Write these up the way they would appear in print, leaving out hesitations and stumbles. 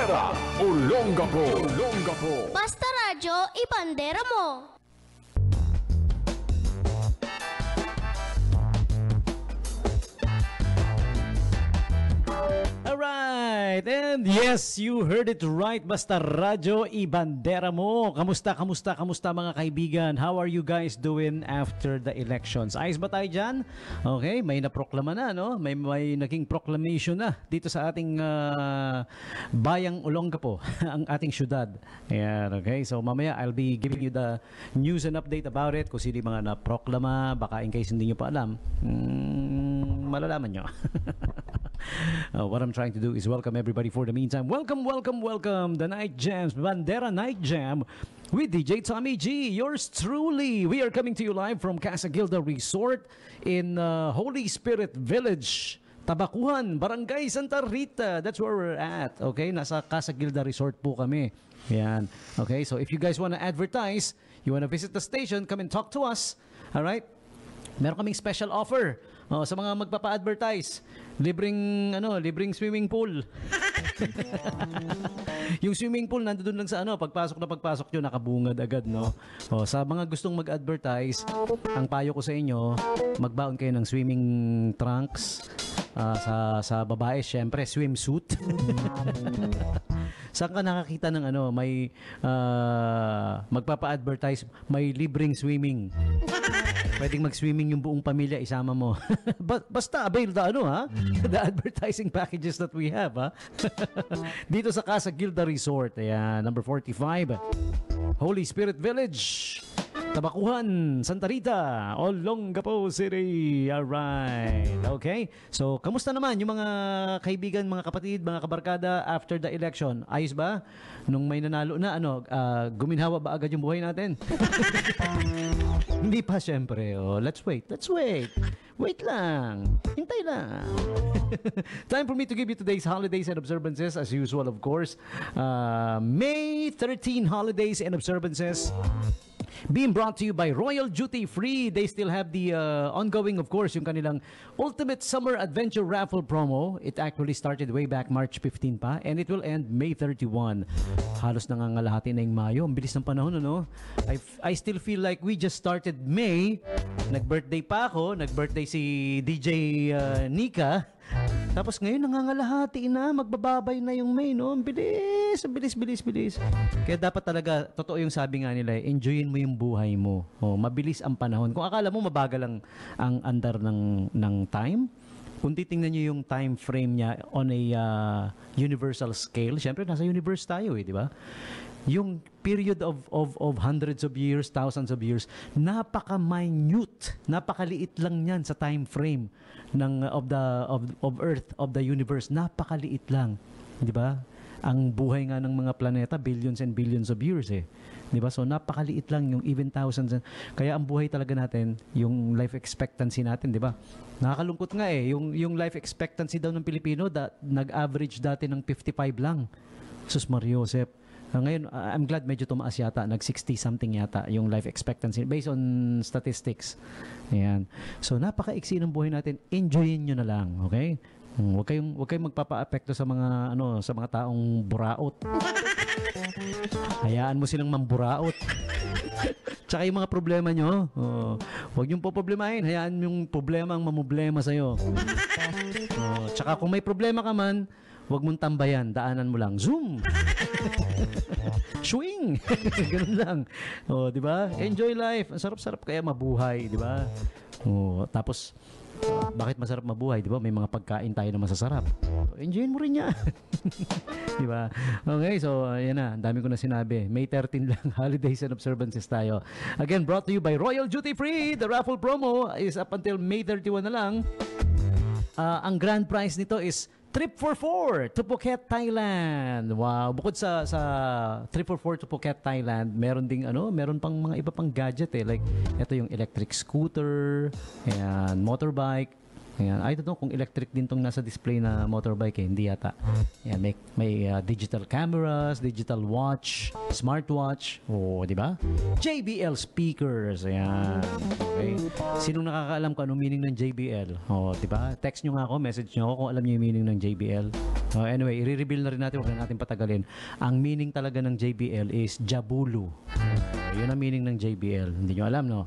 Bandera Olongapo. Basta radyo, ibandera mo. Alright, and yes, you heard it right. Basta radyo, ibandera mo. Kamusta mga kaibigan? How are you guys doing after the elections? Ayos ba tayo dyan? Okay, may naproklama na, no? May naging proclamation na dito sa ating bayang Olongapo, ang ating syudad. Ayan, okay? So mamaya, I'll be giving you the news and update about it. Kung sino yung mga naproklama, baka in case hindi nyo pa alam, malalaman nyo. What I'm trying to do is welcome everybody for the meantime. Welcome the Night Jams, Bandera Night Jam with DJ Tommy G. Yours truly. We are coming to you live from Casa Gilda Resort in Holy Spirit Village, Tabakuhan, Barangay Santa Rita. That's where we're at. Okay, nasa Casa Gilda Resort po kami. Yan. Okay, so if you guys want to advertise, you want to visit the station, come and talk to us. All right? Meron kaming special offer sa mga magpapa-advertise. Libreng swimming pool. Yung swimming pool nandoon lang sa pagpasok nyo nakabungad agad, no. Sa mga gustong mag-advertise, ang payo ko sa inyo, magbaon kayo ng swimming trunks. Sa babae, syempre swimsuit. Saan ka nakakita ng may magpapa-advertise, may libreng swimming. Pwedeng mag-swimming yung buong pamilya, isama mo. Basta avail the advertising packages that we have, ha? Dito sa Casa Gilda Resort, ayan, number 45, Holy Spirit Village, Tabakuhan, Santa Rita, Olongapo City. Alright. Okay. So, kamusta naman yung mga kaibigan, mga kapatid, mga kabarkada after the election? Ayos ba? Nung may nanalo na, guminhawa ba agad yung buhay natin? Hindi pa, syempre. Let's wait. Wait lang. Hintay lang. Time for me to give you today's holidays and observances. As usual, of course. May 13 holidays and observances. Being brought to you by Royal Duty Free. They still have the ongoing, of course, yung kanilang Ultimate Summer Adventure Raffle promo. It actually started way back March 15 pa, and it will end May 31. Halos nangangalahati na yung Mayo. Ang bilis ng panahon, ano? I still feel like we just started May. Nag-birthday pa ako. Nag-birthday si DJ Nika. Tapos ngayon nangangalahati na, magbababay na yung May, no? Ang bilis. Kaya dapat talaga, totoo yung sabi nga nila, enjoyin mo yung buhay mo. Mabilis ang panahon. Kung akala mo mabagal ang andar ng time, kung titingnan nyo yung time frame niya on a universal scale, syempre nasa universe tayo, di ba? Yung period of hundreds of years, thousands of years, napaka-minute, napakaliit lang yan sa time frame of Earth, of the universe. Napakaliit lang, di ba? Ang buhay nga ng mga planeta, billions and billions of years eh. Di ba? So napakaliit lang yung even thousands. Kaya ang buhay talaga natin, yung life expectancy natin, di ba? Nakakalungkot nga eh, yung life expectancy daw ng Pilipino, nag-average dati ng 55 lang. Sus Mariosep. Ngayon, I'm glad medyo tumaas yata. Nag-60 something yata yung life expectancy based on statistics. Ayan. So, napaka-iksi ng buhay natin. Enjoyin nyo na lang. Okay? Huwag kayong magpapa-apekto sa mga taong buraot. Hayaan mo silang mamburaot. Tsaka yung mga problema nyo, huwag niyong poproblemahin. Hayaan yung problema ang mamoblema sa'yo. Tsaka kung may problema ka man, huwag mong tambayan. Daanan mo lang. Zoom! Swing! Ganun lang. Di ba? Enjoy life. Ang sarap-sarap kaya mabuhay, di ba? Tapos, bakit masarap mabuhay, di ba? May mga pagkain tayo na masasarap. Enjoyin mo rin yan. Di ba? Okay, so, ayan na. Ang dami ko na sinabi. May 13 lang. Holidays and observances tayo. Again, brought to you by Royal Duty Free. The raffle promo is up until May 31 na lang. Ang grand prize nito is Trip for 4 to Phuket, Thailand. Wow, bukod sa Trip for 4 to Phuket, Thailand, meron pang mga iba pang gadget eh. Like ito yung electric scooter, ayan, motorbike. Ayan, I don't know kung electric din tong nasa display na motorbike eh, hindi yata. Ayan, may digital cameras, digital watch, smartwatch, di ba? JBL speakers, ayan. Okay. Sinong nakakaalam kung anong meaning ng JBL? Di ba? Text nyo nga ako, message nyo ako kung alam nyo yung meaning ng JBL. Oh, anyway, i-reveal na rin natin, huwag na natin patagalin. Ang meaning talaga ng JBL is Jabulu. Yun ang meaning ng JBL. Hindi nyo alam, no?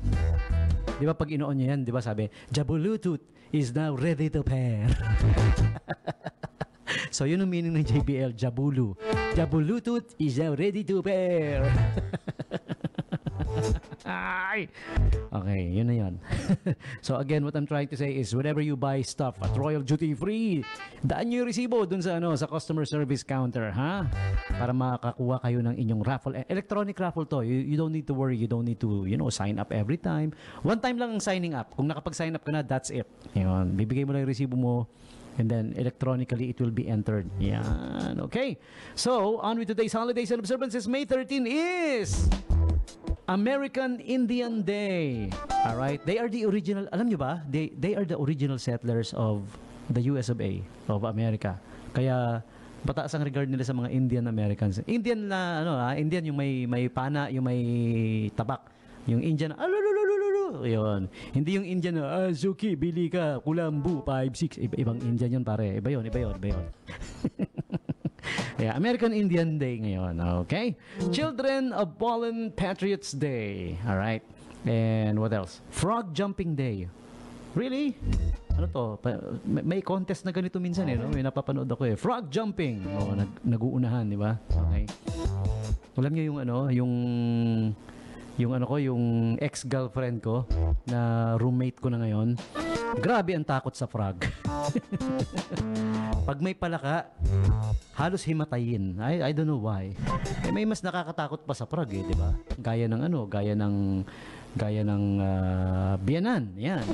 Di ba pag inoon nyo yan, di ba sabi, Jabulutoot is now ready to pair. So, yun ang meaning ng JBL, Jabulu. Jabulutoot is now ready to pair. Ay! Okay, yun na yun. So again, what I'm trying to say is whenever you buy stuff at Royal Duty Free, daan nyo yung resibo dun sa, sa customer service counter, ha? Para makakuha kayo ng inyong raffle. Electronic raffle to. You don't need to worry. You don't need to, sign up every time. One time lang ang signing up. Kung nakapag-sign up ka na, that's it. Yun. Bibigay mo lang yung resibo mo. And then electronically it will be entered. Yan. Okay. So, on with today's holidays and observances. May 13 is American Indian Day. All right. They are the original, alam nyo ba? They are the original settlers of the US of A, of America. Kaya pataas ang regard nila sa mga Indian Americans. Indian na Indian yung may pana, yung may tabak. Yung Indian, yun. Hindi yung Indian na, Zuki, bili ka, kulambu, 5, 6. Ibang Indian yun, pare. Iba yun. Yeah, American Indian Day ngayon. Okay? Children of Fallen Patriots Day. Alright. And what else? Frog Jumping Day. Really? Ano to? May contest na ganito minsan no? May napapanood ako Frog jumping. Nag-uunahan, di ba? Okay. Alam niyo yung ex-girlfriend ko na roommate ko na ngayon. Grabe ang takot sa frog. Pag may palaka, halos himatayin. I don't know why. May mas nakakatakot pa sa frog di ba? Gaya ng biyanan. Yan.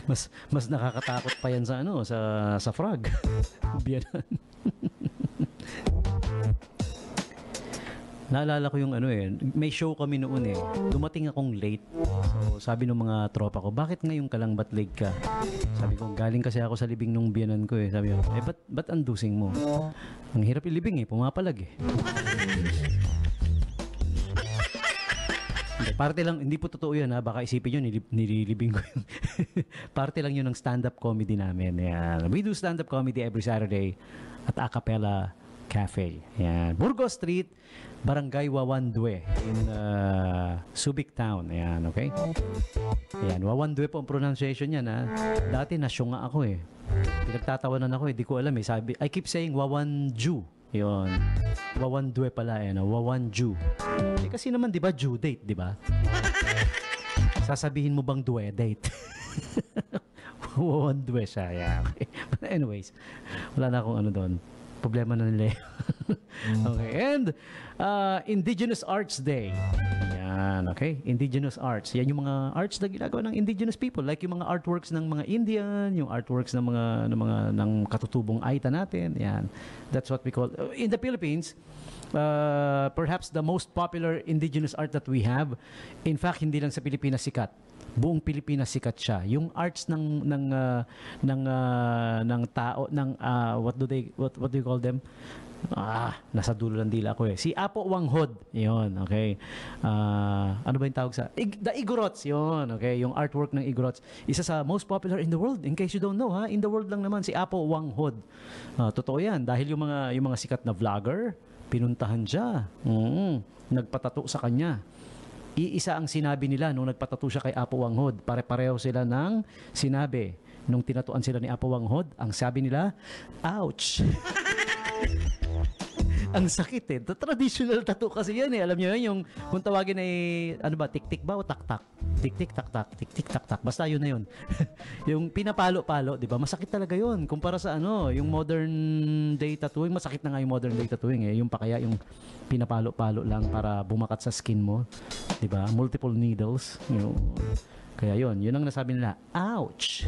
mas nakakatakot pa yan sa frog. Biyanan. Naalala ko yung may show kami noon Dumating akong late. So, sabi ng mga tropa ko, bakit ngayon ka lang, ba't late ka? Sabi ko, galing kasi ako sa libing nung biyanan ko Sabi ko, ba't andusing mo? Ang hirap ilibing pumapalag Parte lang, hindi po totoo yan baka isipin nyo, nililibing ko yun. Parte lang yun ng stand-up comedy namin. Yan. We do stand-up comedy every Saturday at Acapella Cafe. Yan. Burgos Street, Barangay Wawandwe in Subic Town. Ayan, okay? Ayan, Wawandwe po ang pronunciation niyan Dati nasyunga ako Pinagtatawanan ako di ko alam Sabi, I keep saying Wawanju. Yun. Wawandwe pala Wawanju. Kasi naman 'di ba due date, 'di ba? Sasabihin mo bang due date? Wawandwe siya. Yeah, okay. But anyways, wala na akong doon. Problema na nila. Okay. And Indigenous Arts Day. Yan, okay? Indigenous arts. Yan yung mga arts na ginagawa ng indigenous people. Like yung mga artworks ng mga Indian, yung artworks ng ng katutubong Aita natin. Yan. That's what we call in the Philippines. Perhaps the most popular indigenous art that we have. In fact, hindi lang sa Pilipinas sikat. Buong Pilipinas sikat siya. Yung arts ng tao what do you call them? Nasa dulo ng dila ko Si Apo Wanghod. 'Yon, okay. Ano ba 'yung tawag sa the Igorots 'yon, okay. Yung artwork ng Igorots, isa sa most popular in the world. In case you don't know, in the world lang naman si Apo Wanghod. Totoo 'yan dahil yung mga sikat na vlogger pinuntahan siya. Nagpatato sa kanya. Iisa ang sinabi nila nung nagpatato siya kay Apo Wanghod. Pare-pareho sila ng sinabi. Nung tinatuan sila ni Apo Wanghod, ang sabi nila, ouch! Ang sakit Traditional tattoo kasi yan Alam niyo yan, yung kung tawagin ay, tik-tik ba o tak-tak? Tik-tik, tak-tak, tik-tik, tak-tak. Basta yun na yun. Yung pinapalo-palo, di ba? Masakit talaga yun. Kumpara sa yung modern day tattooing, masakit na nga yung modern day tattooing Yung pa kaya yung pinapalo-palo lang para bumakat sa skin mo. Di ba? Multiple needles. Kaya yun ang nasabi nila, ouch!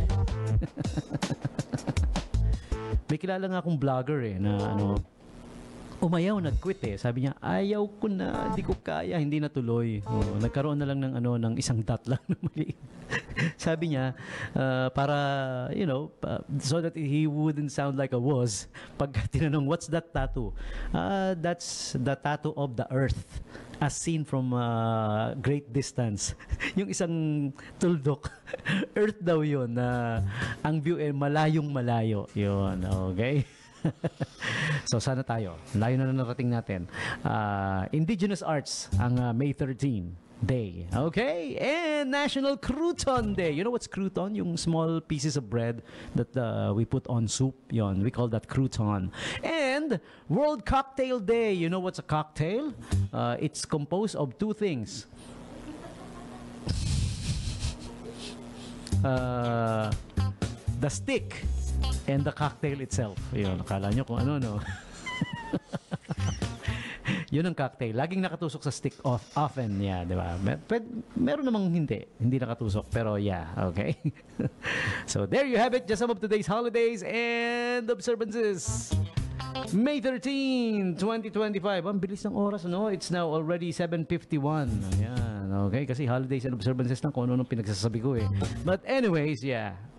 May kilala nga akong vlogger na umayaw, nag-quit eh. Sabi niya, ayaw ko na, hindi ko kaya, hindi natuloy. Nagkaroon na lang ng ng isang dot lang na mali. Sabi niya, para, so that he wouldn't sound like a was, pag tinanong, what's that tattoo? That's the tattoo of the earth as seen from great distance. Yung isang tuldok, earth daw yun, na ang view eh malayong malayo. Yun, okay? So sana tayo, layo na narating natin. Indigenous Arts ang May 13 day. Okay? And National Crouton Day. You know what's crouton? Yung small pieces of bread that we put on soup. Yon, we call that crouton. And World Cocktail Day. You know what's a cocktail? It's composed of two things. The stick and the cocktail itself. Yun, akala nyo kung ano, no? Yun ang cocktail. Laging nakatusok sa stick often, yeah, di ba? Meron namang hindi nakatusok, pero yeah, okay? So there you have it, just some of today's holidays and observances. May 13, 2025. Ang bilis ng oras, no? It's now already 7:51. Ayan, okay? Kasi holidays and observances lang kung ano pinagsasabi ko eh. But anyways, yeah.